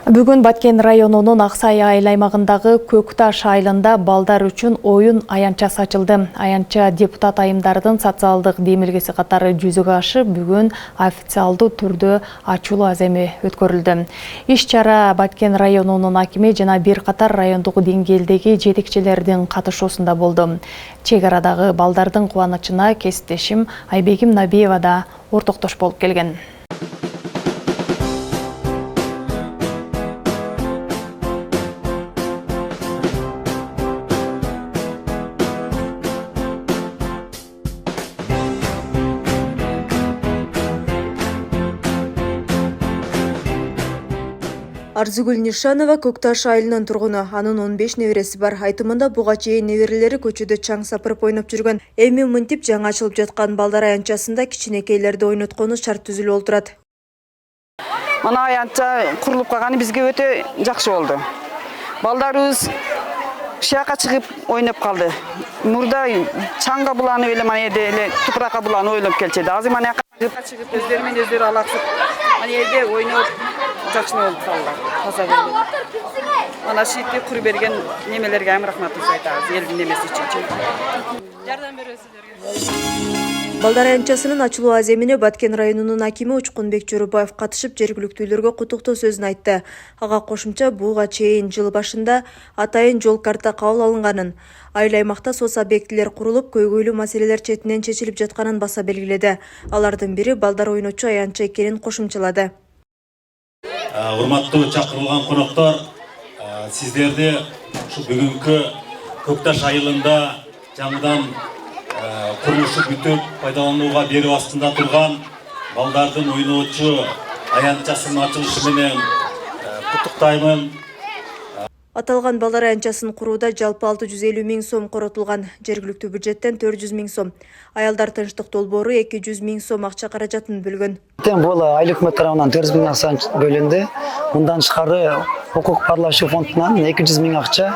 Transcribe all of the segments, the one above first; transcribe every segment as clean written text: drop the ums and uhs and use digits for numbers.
Бүгін Баткен районунун Аксай айыл аймагындагы Көкташ айылында балдар үчүн оюн аянчасы ачылды. Аянча депутат айымдардын социалдык демилгеси катары жүзөгө ашып, бүгүн официалдуу түрдө ачуулуу аземи өткөрүлдү. Иш-чара Баткен районунун акими жана бир катар райондук деңгээлдеги жетекчилердин катышуусунда болду. Чек арадагы балдардын кубанычына кесиптешим Айбегим Набиева да ортоктош болуп келген. Арзыгүл Нишанова Көкташ айылынын тургуну. Анын 15 небереси бар. Айтымында буга чейин неберелери көчөдө чаң сапырып ойноп жүргөн. Эми мынтип жаңы ачылып жаткан балдар аянчасында кичинекейлерди ойноткону шарт түзүлүп отурат. Мына аянча курулуп калганы бизге өтө жакшы болду. Балдарыбыз шаякка чыгып ойноп калды. Мурда чаңга буланып эле мана эле тупуракка буланып ойноп келчү. Азыр мана чыгып өздөрү менен өздөрү алаксып мана жерде ойноп жакшы болуп калдылар. Таза болуп. Мана шийти кур берген немелерге айым рахматыбызды айтабыз. Элдин немеси үчүн. Жардам бересиздерге. Балдар аянчасынын ачылуу аземине Баткен районунун акими Учкунбек Жорубаев катышып, жергиликтүүлөргө куттуктоо сөзүн айтты. Ага кошумча буга чейин жыл башында атайын жол карта кабыл алынганын, айыл аймакта соц объектилер курулуп, көйгөйлүү маселелер четинен чечилип жатканын баса белгиледи. Алардын бири балдар ойночу аянча экенин кошумчалады. Урматтуу чакырылган коноктор, сиздерди ушу бүгүнкү Көкташ айылында жаңыдан курулушу бүтүп пайдаланууга берүү астында турган балдардын ойноочу аянчасынын ачылышы менен куттуктаймын. Аталган балдар аянчасын курууда жалпы 650 000 сом коротулган. Жергиликтүү бюджеттен 400 000 сом. Аялдар тынчтык долбоору 200 000 сом акча каражатын бөлгөн. Бул айыл өкмөт тарабынан 400 000 акча бөлүндү. Мындан тышкары укук барлашуу фондунан 200 000 акча,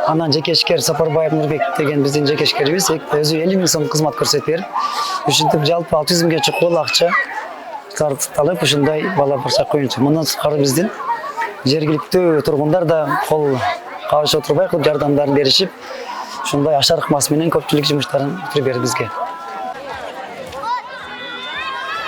анан жекешкер Сапарбаев Нурбек деген биздин жекешкерибиз өзү 50 000 сом кызмат көрсөтүп берип, ушинтип жалпы 600 000ге чукул акча тартылып ушундай бала бакча коюнчу. Мындан тышкары биздин жергиликтүү тургундар да кол кабыша турбай жардамдарын беришип, ушундай ашар ыкмасы менен көпчүлүк жумуштарын бүтүрүп берди бизге.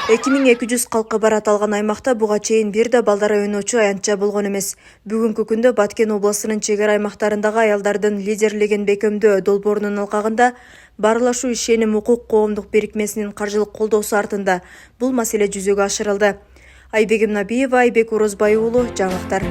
2200 калкы бар аталган аймакта буга чейин бир да балдар ойночу аянча болгон эмес. Бүгүнкү күндө Баткен областынын чек ара аймактарындагы аялдардын лидерлеген бекемдөө долбоорунун алкагында Баарлашуу ишеним укук коомдук бирикмесинин каржылык колдоосу артында бул маселе жүзөгө ашырылды. Айбегим Набиева, Айбек Орозбай уулу, жаңылыктар.